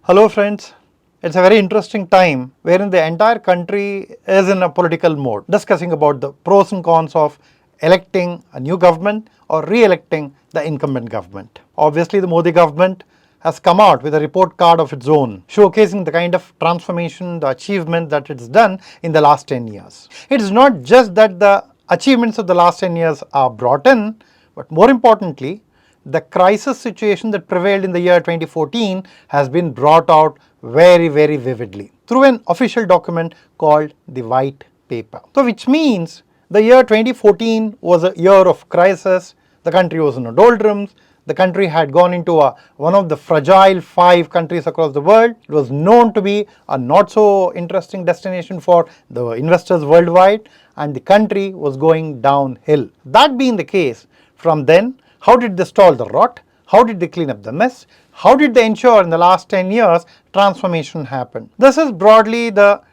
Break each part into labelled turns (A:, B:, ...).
A: Hello friends, it's a very interesting time wherein the entire country is in a political mode, discussing about the pros and cons of electing a new government or re-electing the incumbent government. Obviously the Modi government has come out with a report card of its own, showcasing the kind of transformation, the achievement that it's done in the last 10 years. It is not just that the achievements of the last 10 years are brought in, but more importantly, the crisis situation that prevailed in the year 2014 has been brought out very vividly through an official document called the White Paper. So which means the year 2014 was a year of crisis, the country was in the doldrums, the country had gone into one of the fragile 5 countries across the world. It was known to be a not so interesting destination for the investors worldwide, and the country was going downhill. That being the case, from then, how did they stall the rot? How did they clean up the mess? How did they ensure in the last 10 years transformation happened? This is broadly the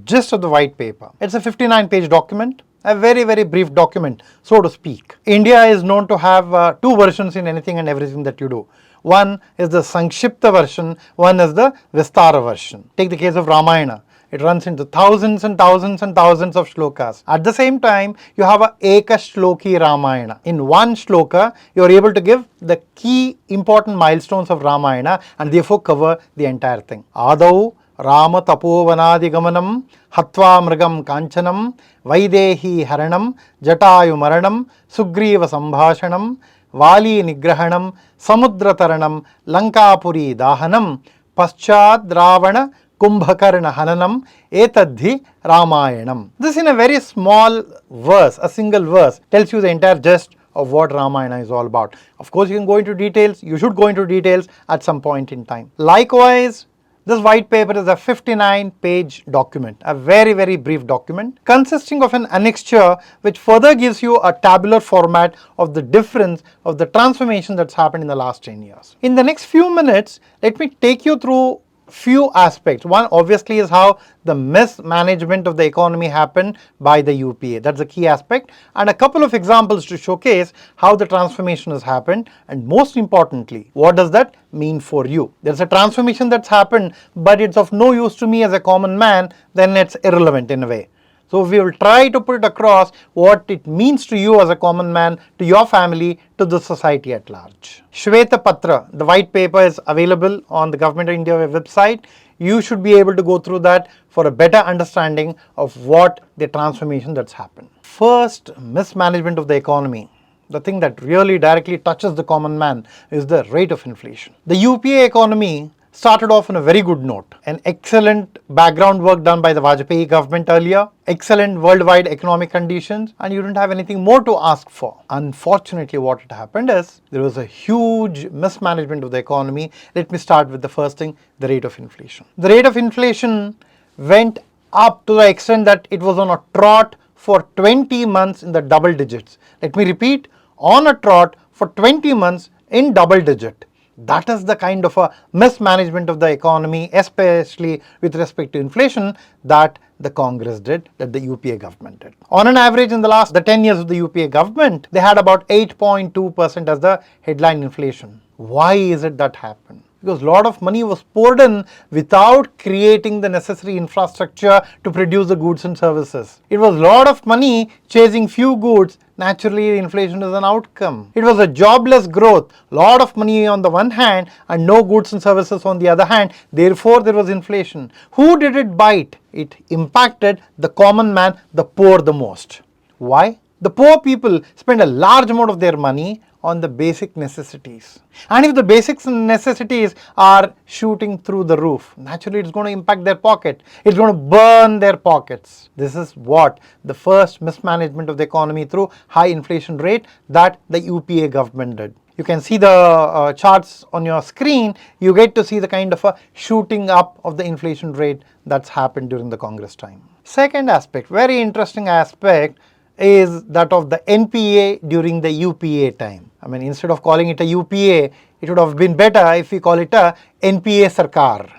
A: gist of the white paper. It's a 59-page document, a very brief document, so to speak. India is known to have 2 versions in anything and everything that you do. One is the Sankshipta version, one is the Vistara version. Take the case of Ramayana. It runs into thousands and thousands and thousands of shlokas. At the same time, you have a Eka Shloki Ramayana. In one shloka, you are able to give the key important milestones of Ramayana and therefore cover the entire thing. Adau Rama Tapovanadi Gamanam Hatva Mrigam Kanchanam Vaidehi Haranam Jatayu Maranam Sugriva Sambhashanam Vali Nigrahanam Samudra Taranam Lankapuri Dahanam Paschad Ravana Kumbhakarna Hananam Etadhi Ramayanam. This in a very small verse, a single verse, tells you the entire gist of what Ramayana is all about. Of course, you can go into details, you should go into details at some point in time. Likewise, this white paper is a 59-page document, a very brief document consisting of an annexure which further gives you a tabular format of the difference of the transformation that's happened in the last 10 years. In the next few minutes, let me take you through few aspects. One obviously is how the mismanagement of the economy happened by the UPA. That's a key aspect, and a couple of examples to showcase how the transformation has happened, and most importantly, what does that mean for you? There's a transformation that's happened, but it's of no use to me as a common man, then it's irrelevant in a way. So we will try to put it across what it means to you as a common man, to your family, to the society at large. Shweta Patra, the white paper, is available on the Government of India website. You should be able to go through that for a better understanding of what the transformation that's happened. First, mismanagement of the economy. The thing that really directly touches the common man is the rate of inflation. The UPA economy started off on a very good note. An excellent background work done by the Vajpayee government earlier, excellent worldwide economic conditions, and you didn't have anything more to ask for. Unfortunately, what had happened is there was a huge mismanagement of the economy. Let me start with the first thing, the rate of inflation. The rate of inflation went up to the extent that it was on a trot for 20 months in the double digits. Let me repeat, on a trot for 20 months in double digit. That is the kind of a mismanagement of the economy, especially with respect to inflation, that the Congress did, that the UPA government did. On an average in the 10 years of the UPA government, they had about 8.2% as the headline inflation. Why is it that happened? Because a lot of money was poured in without creating the necessary infrastructure to produce the goods and services. It was a lot of money chasing few goods. Naturally, inflation is an outcome. It was a jobless growth, a lot of money on the one hand and no goods and services on the other hand. Therefore, there was inflation. Who did it bite? It impacted the common man, the poor, the most. Why? The poor people spend a large amount of their money on the basic necessities. And if the basic necessities are shooting through the roof, naturally it's going to impact their pocket. It's going to burn their pockets. This is what the first mismanagement of the economy through high inflation rate that the UPA government did. You can see the charts on your screen. You get to see the kind of a shooting up of the inflation rate that's happened during the Congress time. Second aspect, very interesting aspect, is that of the NPA during the UPA time. I mean, instead of calling it a UPA, it would have been better if we call it a NPA Sarkar.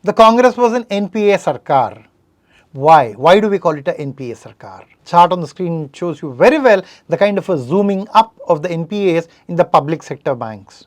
A: The Congress was an NPA Sarkar. Why? Why do we call it a NPA Sarkar? Chart on the screen shows you very well the kind of a zooming up of the NPAs in the public sector banks.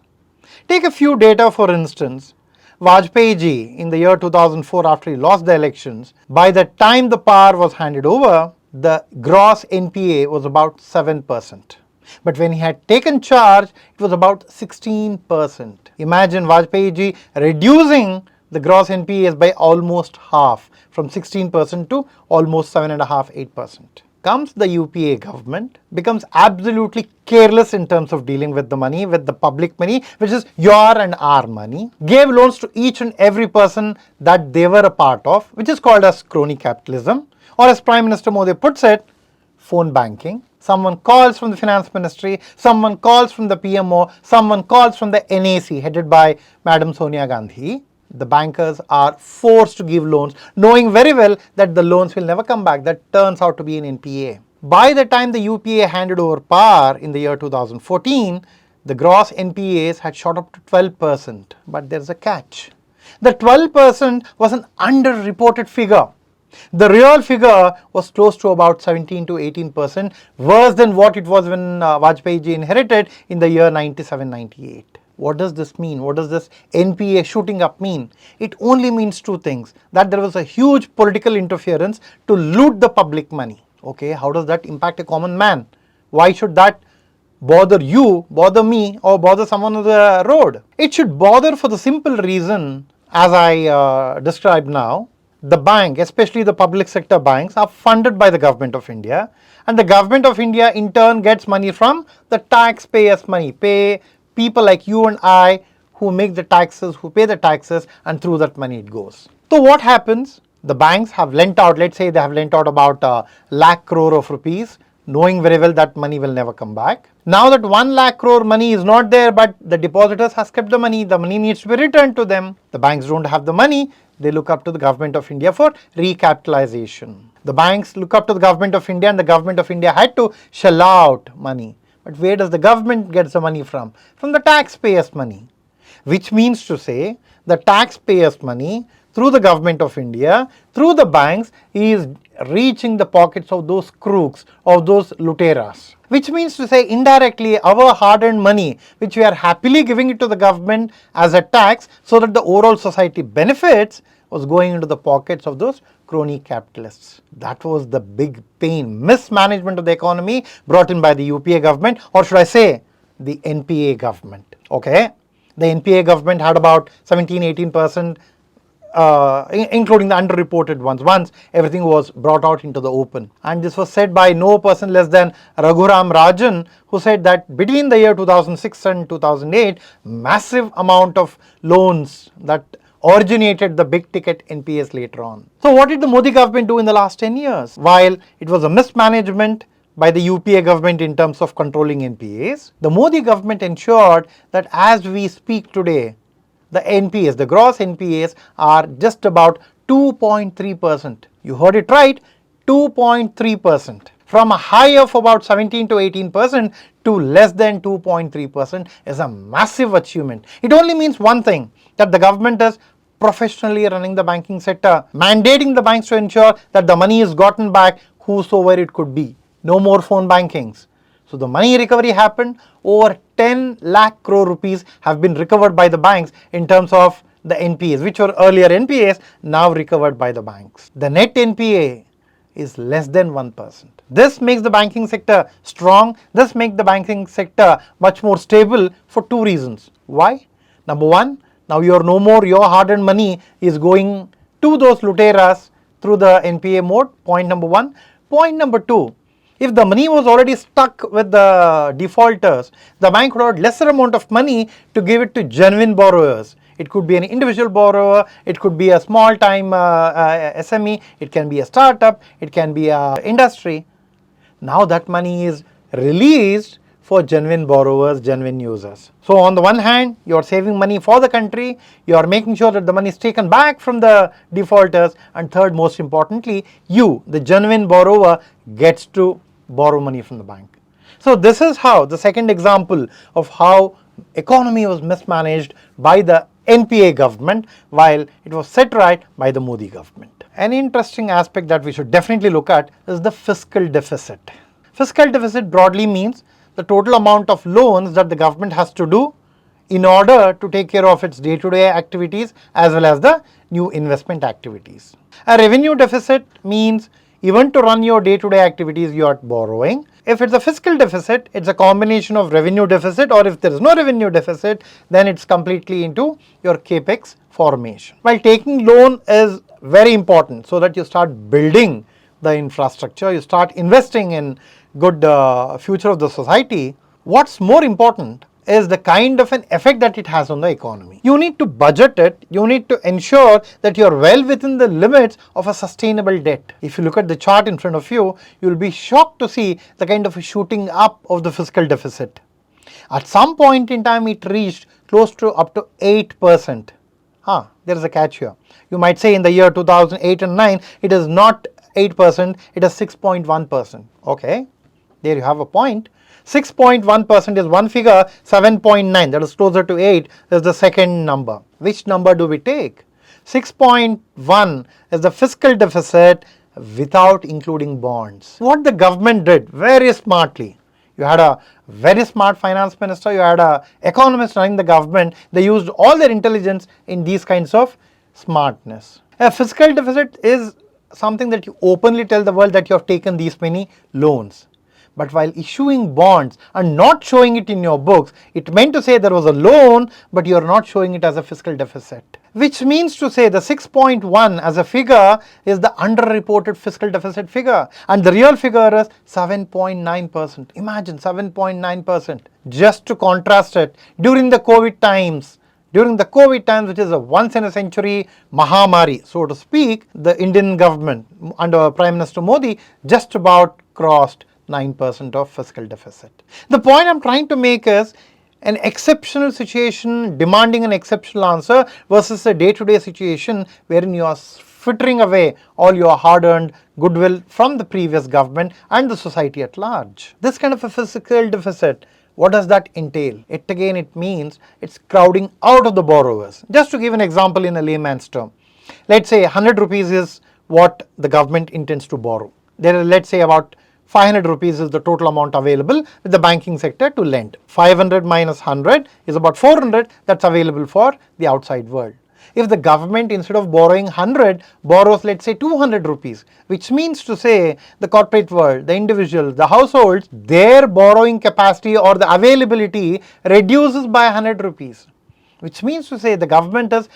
A: Take a few data for instance. Vajpayee ji in the year 2004, after he lost the elections, by the time the power was handed over, the gross NPA was about 7%. But when he had taken charge, it was about 16%. Imagine Vajpayee ji reducing the gross NPAs by almost half, from 16% to almost 7.5%, 8%. Comes the UPA government, becomes absolutely careless in terms of dealing with the money, with the public money, which is your and our money, gave loans to each and every person that they were a part of, which is called as crony capitalism, or as Prime Minister Modi puts it, phone banking. Someone calls from the finance ministry, someone calls from the PMO, someone calls from the NAC headed by Madam Sonia Gandhi. The bankers are forced to give loans, knowing very well that the loans will never come back. That turns out to be an NPA. By the time the UPA handed over power in the year 2014, the gross NPAs had shot up to 12%. But there's a catch. The 12% was an underreported figure. The real figure was close to about 17 to 18%, worse than what it was when Vajpayee ji inherited in the year 97-98. What does this mean? What does this NPA shooting up mean? It only means two things: that there was a huge political interference to loot the public money. Okay, how does that impact a common man? Why should that bother you, bother me, or bother someone on the road? It should bother for the simple reason, as I described now. The bank, especially the public sector banks, are funded by the government of India, and the government of India in turn gets money from the taxpayers' money, people like you and I who make the taxes, who pay the taxes, and through that money it goes. So what happens? The banks have lent out, let's say they have lent out about a lakh crore of rupees, knowing very well that money will never come back. Now that 1 lakh crore money is not there, but the depositors has kept the money needs to be returned to them. The banks don't have the money, they look up to the government of India for recapitalization. The banks look up to the government of India, and the government of India had to shell out money. But where does the government get the money from? From the taxpayers' money. Which means to say, the taxpayers' money through the government of India, through the banks, is reaching the pockets of those crooks, of those luteras. Which means to say, indirectly, our hard-earned money, which we are happily giving it to the government as a tax so that the overall society benefits, was going into the pockets of those crony capitalists. That was the big pain, mismanagement of the economy brought in by the UPA government, or should I say, the NPA government. Okay, the NPA government had about 17-18%, including the underreported ones, once everything was brought out into the open. And this was said by no person less than Raghuram Rajan, who said that between the year 2006 and 2008, massive amount of loans that originated the big ticket NPAs later on. So what did the Modi government do in the last 10 years? While it was a mismanagement by the UPA government in terms of controlling NPAs, the Modi government ensured that as we speak today, the NPAs, the gross NPAs, are just about 2.3%. You heard it right, 2.3%. From a high of about 17 to 18% to less than 2.3% is a massive achievement. It only means one thing, that the government is professionally running the banking sector, mandating the banks to ensure that the money is gotten back whosoever it could be. No more phone bankings. So the money recovery happened. Over 10 lakh crore rupees have been recovered by the banks in terms of the NPAs, which were earlier NPAs, now recovered by the banks. The net NPA is less than 1%. This makes the banking sector strong. This makes the banking sector much more stable for two reasons. Why? Number one, now your hard-earned money is going to those luteras through the NPA mode. Point number one. Point number two, if the money was already stuck with the defaulters, the bank would have lesser amount of money to give it to genuine borrowers. It could be an individual borrower, it could be a small time SME, it can be a startup, it can be an industry. Now that money is released for genuine borrowers, genuine users. So on the one hand, you are saving money for the country, you are making sure that the money is taken back from the defaulters, and third, most importantly, you, the genuine borrower, gets to borrow money from the bank. So this is how, the second example of how economy was mismanaged by the NPA government while it was set right by the Modi government. An interesting aspect that we should definitely look at is the fiscal deficit. Fiscal deficit broadly means the total amount of loans that the government has to do in order to take care of its day-to-day activities as well as the new investment activities. A revenue deficit means even to run your day-to-day activities you are borrowing. If it's a fiscal deficit, it's a combination of revenue deficit, or if there is no revenue deficit, then it's completely into your capex formation. While taking loan is very important so that you start building the infrastructure, you start investing in good future of the society, what's more important is the kind of an effect that it has on the economy. You need to budget it, you need to ensure that you are well within the limits of a sustainable debt. If you look at the chart in front of you, you will be shocked to see the kind of a shooting up of the fiscal deficit. At some point in time it reached close to up to 8%. There is a catch here. You might say in the year 2008 and 9 it is not 8%, it is 6.1%. Okay, there you have a point. 6.1% is one figure, 7.9 that is closer to 8 is the second number. Which number do we take? 6.1 is the fiscal deficit without including bonds. What the government did very smartly, you had a very smart finance minister, you had an economist running the government, they used all their intelligence in these kinds of smartness. A fiscal deficit is something that you openly tell the world that you have taken these many loans. But while issuing bonds and not showing it in your books, it meant to say there was a loan, but you are not showing it as a fiscal deficit. Which means to say the 6.1 as a figure is the underreported fiscal deficit figure, and the real figure is 7.9%. Imagine 7.9%. Just to contrast it, during the COVID times, which is a once in a century Mahamari, so to speak, the Indian government under Prime Minister Modi just about crossed 9% of fiscal deficit. The point I'm trying to make is an exceptional situation demanding an exceptional answer versus a day-to-day situation wherein you are frittering away all your hard-earned goodwill from the previous government and the society at large. This kind of a fiscal deficit, what does that entail? It means it's crowding out of the borrowers. Just to give an example in a layman's term, let's say 100 rupees is what the government intends to borrow. There are, let's say, about 500 rupees is the total amount available with the banking sector to lend. 500 minus 100 is about 400 that's available for the outside world. If the government, instead of borrowing 100, borrows, let's say, 200 rupees, which means to say the corporate world, the individuals, the households, their borrowing capacity or the availability reduces by 100 rupees, which means to say the government is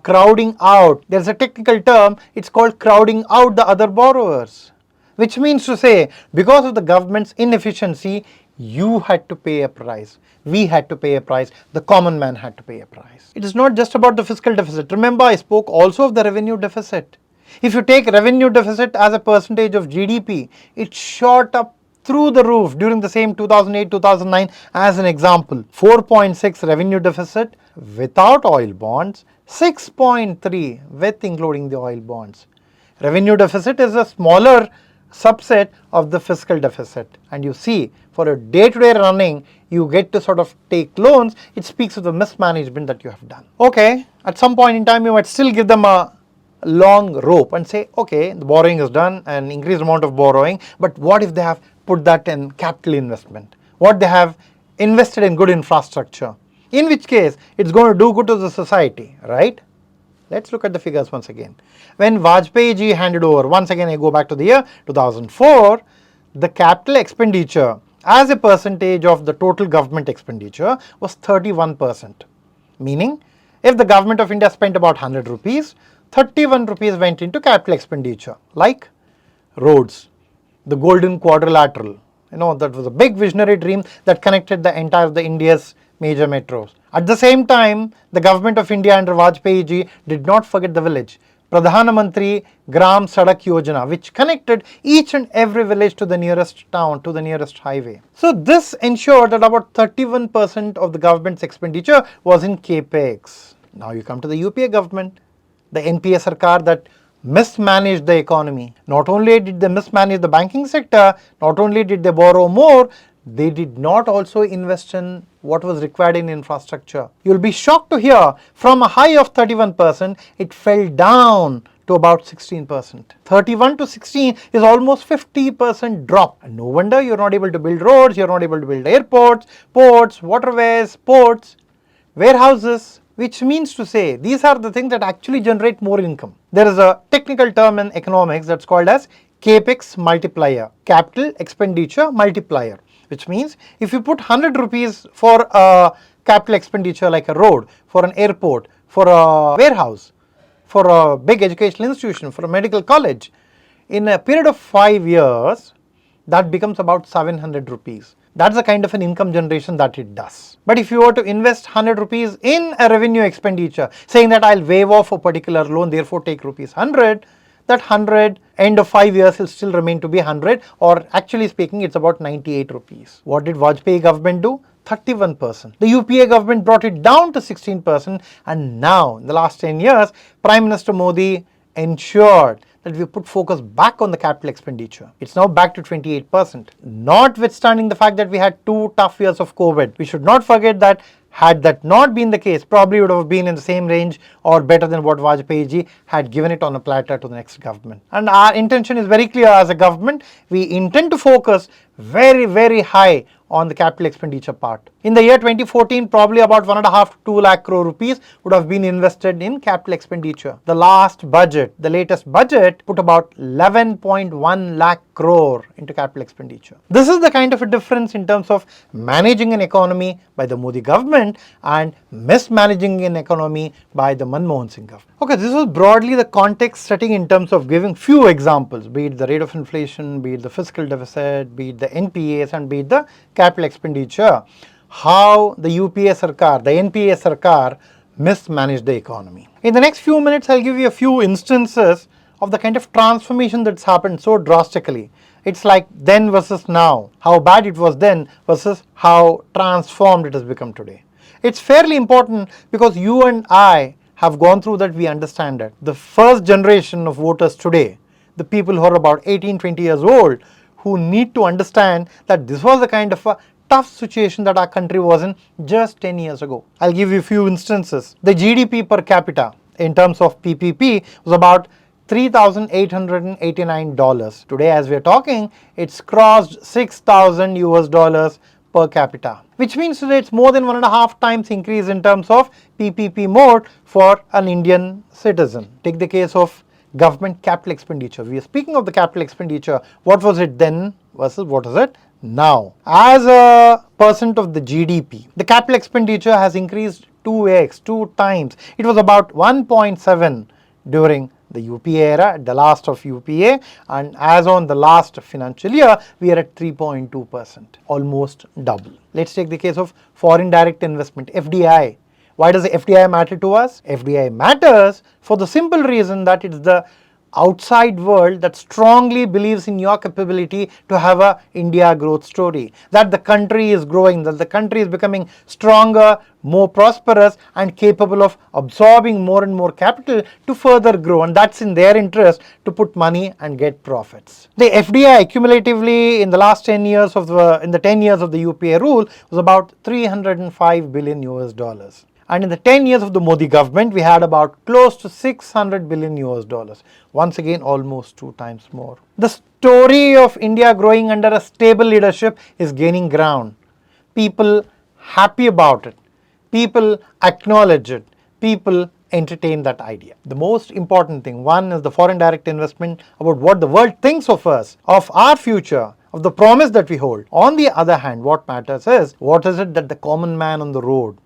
A: crowding out. There's a technical term, it's called crowding out the other borrowers. Which means to say, because of the government's inefficiency, you had to pay a price. We had to pay a price. The common man had to pay a price. It is not just about the fiscal deficit. Remember, I spoke also of the revenue deficit. If you take revenue deficit as a percentage of GDP, it shot up through the roof during the same 2008-2009 as an example. 4.6 revenue deficit without oil bonds, 6.3 with including the oil bonds. Revenue deficit is a smaller subset of the fiscal deficit, and you see for a day-to-day running you get to sort of take loans. It speaks of the mismanagement that you have done. Okay, at some point in time you might still give them a long rope and say, okay, the borrowing is done, an increased amount of borrowing, but what if they have put that in capital investment? What they have invested in good infrastructure, in which case it's going to do good to the society, right? Let's look at the figures once again. When Vajpayee ji handed over, once again I go back to the year 2004, the capital expenditure as a percentage of the total government expenditure was 31%. Meaning, if the government of India spent about 100 rupees, 31 rupees went into capital expenditure, like roads, the Golden Quadrilateral. That was a big visionary dream that connected the entire of the India's major metros. At the same time, the government of India under Vajpayee ji did not forget the village. Pradhan Mantri Gram Sadak Yojana, which connected each and every village to the nearest town, to the nearest highway. So this ensured that about 31% of the government's expenditure was in capex. Now you come to the UPA government, the NPA Sarkar that mismanaged the economy. Not only did they mismanage the banking sector, not only did they borrow more, they did not also invest in what was required in infrastructure. You'll be shocked to hear from a high of 31%, it fell down to about 16%. 31 to 16 is almost 50% drop. And no wonder you're not able to build roads, you're not able to build airports, ports, waterways, ports. warehouses, which means to say these are the things that actually generate more income. There is a technical term in economics that's called as capex multiplier, capital expenditure multiplier, which means if you put 100 rupees for a capital expenditure like a road, for an airport, for a warehouse, for a big educational institution, for a medical college, in a period of 5 years, that becomes about 700 rupees. That's the kind of an income generation that it does. But if you were to invest 100 rupees in a revenue expenditure, saying that I'll waive off a particular loan, therefore take rupees 100, that 100 end of 5 years will still remain to be 100, or actually speaking it's about 98 rupees. What did Vajpayee government do? 31%. The UPA government brought it down to 16%, and now in the last 10 years, Prime Minister Modi ensured that we put focus back on the capital expenditure. It's now back to 28%. Notwithstanding the fact that we had 2 tough years of COVID, we should not forget that had that not been the case, probably would have been in the same range or better than what Vajpayee ji had given it on a platter to the next government. And our intention is very clear as a government. We intend to focus very, very high on the capital expenditure part. In the year 2014, probably about 1.5 to 2 lakh crore rupees would have been invested in capital expenditure. The last budget, the latest budget, put about 11.1 lakh crore into capital expenditure. This is the kind of a difference in terms of managing an economy by the Modi government and mismanaging an economy by the Manmohan Singh government. Okay, this was broadly the context setting in terms of giving few examples, be it the rate of inflation, be it the fiscal deficit, be it the NPAs, and be it the capital expenditure, how the UPA Sarkar, the NPA Sarkar mismanaged the economy. In the next few minutes, I'll give you a few instances of the kind of transformation that's happened so drastically. It's like then versus now, how bad it was then versus how transformed it has become today. It's fairly important because you and I have gone through that, we understand it. The first generation of voters today, the people who are about 18, 20 years old, who need to understand that this was the kind of a tough situation that our country was in just 10 years ago. I'll give you a few instances. The GDP per capita in terms of PPP was about $3,889. Today, as we're talking, it's crossed 6,000 US dollars per capita, which means that it's more than 1.5 times increase in terms of PPP mode for an Indian citizen. Take the case of government capital expenditure. We are speaking of the capital expenditure. What was it then versus what is it now? As a percent of the GDP, the capital expenditure has increased 2x, 2 times. It was about 1.7 during the UPA era, the last of UPA, and as on the last financial year, we are at 3.2%, almost double. Let's take the case of foreign direct investment, FDI. Why does the FDI matter to us? FDI matters for the simple reason that it's the outside world that strongly believes in your capability to have a India growth story, that the country is growing, that the country is becoming stronger, more prosperous, and capable of absorbing more and more capital to further grow, and that's in their interest to put money and get profits. The FDI cumulatively in the last 10 years of the 10 years of the UPA rule was about 305 billion US dollars. And in the 10 years of the Modi government, we had about close to 600 billion US dollars. Once again, almost 2 times more. The story of India growing under a stable leadership is gaining ground. People happy about it. People acknowledge it. People entertain that idea. The most important thing, one is the foreign direct investment, about what the world thinks of us, of our future, of the promise that we hold. On the other hand, what matters is, what is it that the common man on the road,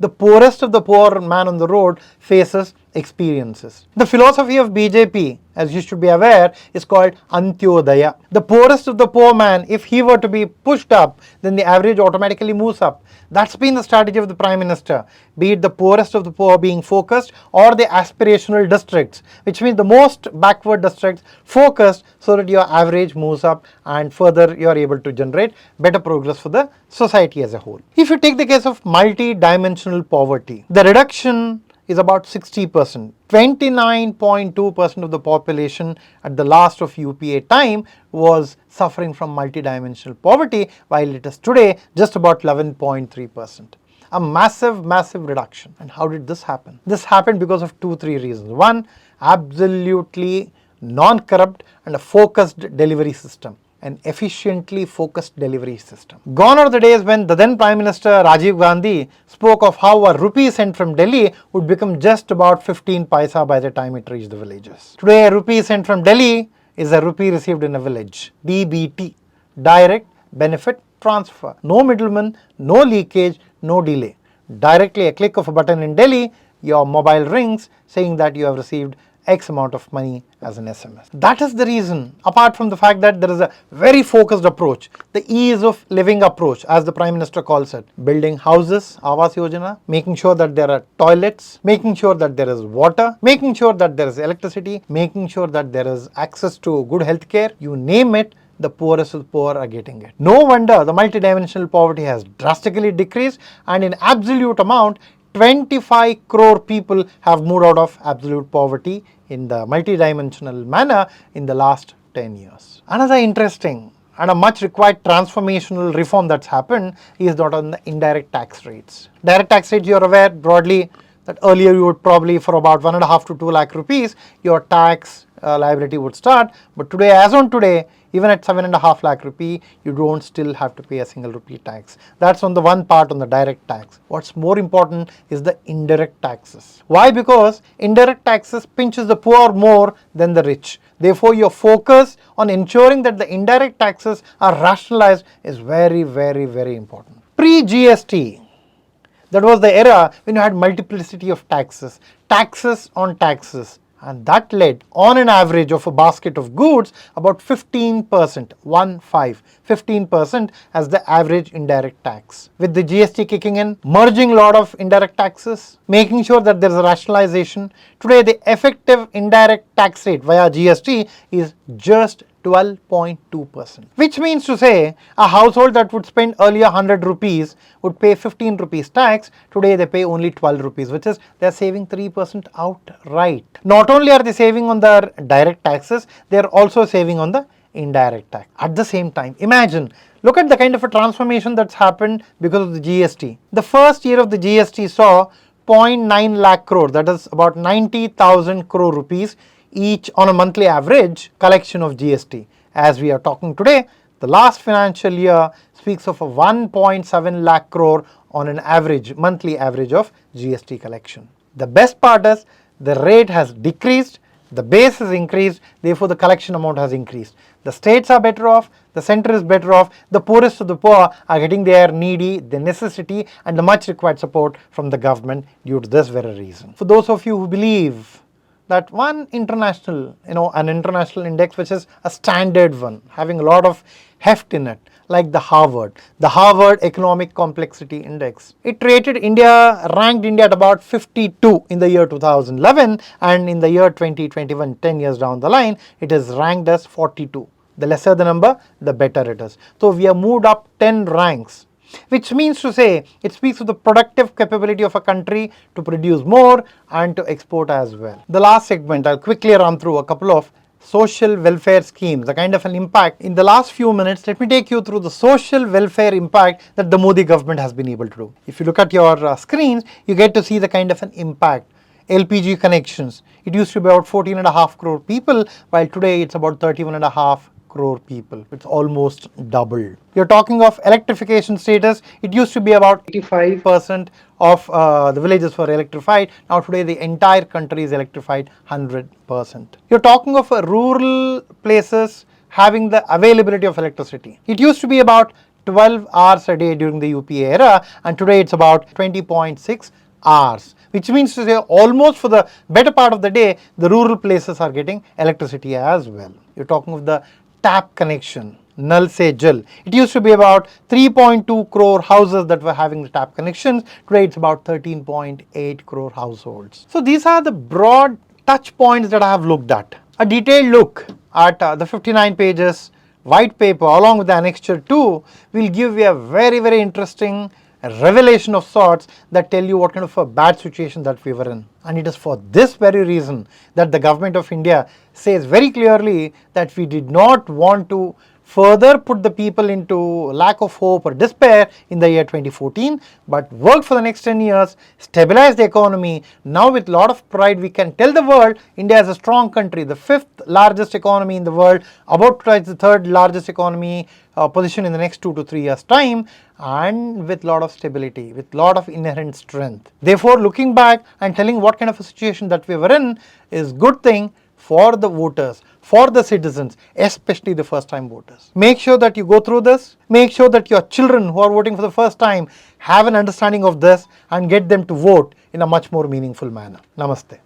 A: the poorest of the poor man on the road faces, experiences. The philosophy of BJP, as you should be aware, is called Antyodaya. The poorest of the poor man, if he were to be pushed up, then the average automatically moves up. That's been the strategy of the Prime Minister, be it the poorest of the poor being focused or the aspirational districts, which means the most backward districts focused so that your average moves up and further you are able to generate better progress for the society as a whole. If you take the case of multi-dimensional poverty, the reduction is about 60%. 29.2% of the population at the last of UPA time was suffering from multidimensional poverty, while it is today just about 11.3%. A massive, massive reduction. And how did this happen? This happened because of 2-3 reasons. One, absolutely non-corrupt and a focused delivery system. an efficiently focused delivery system. Gone are the days when the then Prime Minister Rajiv Gandhi spoke of how a rupee sent from Delhi would become just about 15 paisa by the time it reached the villages. Today, a rupee sent from Delhi is a rupee received in a village. DBT, direct benefit transfer. No middleman, no leakage, no delay. Directly a click of a button in Delhi, your mobile rings saying that you have received X amount of money as an SMS. That is the reason, apart from the fact that there is a very focused approach, the ease of living approach, as the Prime Minister calls it, building houses, Awas Yojana, making sure that there are toilets, making sure that there is water, making sure that there is electricity, making sure that there is access to good health care, you name it, the poorest of the poor are getting it. No wonder the multidimensional poverty has drastically decreased, and in absolute amount, 25 crore people have moved out of absolute poverty in the multidimensional manner in the last 10 years. Another interesting and a much required transformational reform that's happened is that on the indirect tax rates. Direct tax rates, you're aware broadly that earlier you would probably for about 1.5 to 2 lakh rupees, your tax liability would start, but today, as on today, even at 7.5 lakh rupee, you don't still have to pay a single rupee tax. That's on the one part on the direct tax. What's more important is the indirect taxes. Why? Because indirect taxes pinches the poor more than the rich. Therefore, your focus on ensuring that the indirect taxes are rationalized is very, very, very important. Pre-GST, that was the era when you had multiplicity of taxes, taxes on taxes. And that led, on an average of a basket of goods, about 15%, 15% as the average indirect tax. With the GST kicking in, merging a lot of indirect taxes, making sure that there is a rationalization, today the effective indirect tax rate via GST is just 12.2%, which means to say a household that would spend earlier 100 rupees would pay 15 rupees tax. Today they pay only 12 rupees, which is they're saving 3% outright. Not only are they saving on their direct taxes, they're also saving on the indirect tax. At the same time, imagine, look at the kind of a transformation that's happened because of the GST. The first year of the GST saw 0.9 lakh crore, that is about 90,000 crore rupees each on a monthly average collection of GST. As we are talking today, the last financial year speaks of a 1.7 lakh crore on an average, monthly average of GST collection. The best part is the rate has decreased, the base has increased, therefore the collection amount has increased. The states are better off, the center is better off, the poorest of the poor are getting their needy, the necessity and the much required support from the government due to this very reason. For those of you who believe that one international, an international index which is a standard one, having a lot of heft in it, like the Harvard Economic Complexity Index. It ranked India at about 52 in the year 2011, and in the year 2021, 10 years down the line, it is ranked as 42. The lesser the number, the better it is. So we have moved up 10 ranks, which means to say it speaks of the productive capability of a country to produce more and to export as well. The last segment, I'll quickly run through a couple of social welfare schemes, the kind of an impact. In the last few minutes, let me take you through the social welfare impact that the Modi government has been able to do. If you look at your screens, you get to see the kind of an impact. LPG connections, it used to be about 14.5 crore people, while today it's about 31.5 crore people. It's almost doubled. You're talking of electrification status. It used to be about 85% of the villages were electrified. Now today the entire country is electrified 100%. You're talking of rural places having the availability of electricity. It used to be about 12 hours a day during the UPA era, and today it's about 20.6 hours. Which means to say almost for the better part of the day, the rural places are getting electricity as well. You're talking of the tap connection, Nal Se Jal. It used to be about 3.2 crore houses that were having the tap connections. Today it's about 13.8 crore households. So these are the broad touch points that I have looked at. A detailed look at the 59 pages white paper along with the annexure 2 will give you a very, very interesting revelation of sorts that tell you what kind of a bad situation that we were in. And it is for this very reason that the government of India says very clearly that we did not want to further put the people into lack of hope or despair in the year 2014, but worked for the next 10 years, stabilized the economy. Now with a lot of pride we can tell the world India is a strong country, the 5th largest economy in the world, about twice the 3rd largest economy position in the next 2 to 3 years time, and with lot of stability, with lot of inherent strength. Therefore, looking back and telling what kind of a situation that we were in is good thing for the voters, for the citizens, especially the first time voters. Make sure that you go through this. Make sure that your children who are voting for the first time have an understanding of this and get them to vote in a much more meaningful manner. Namaste.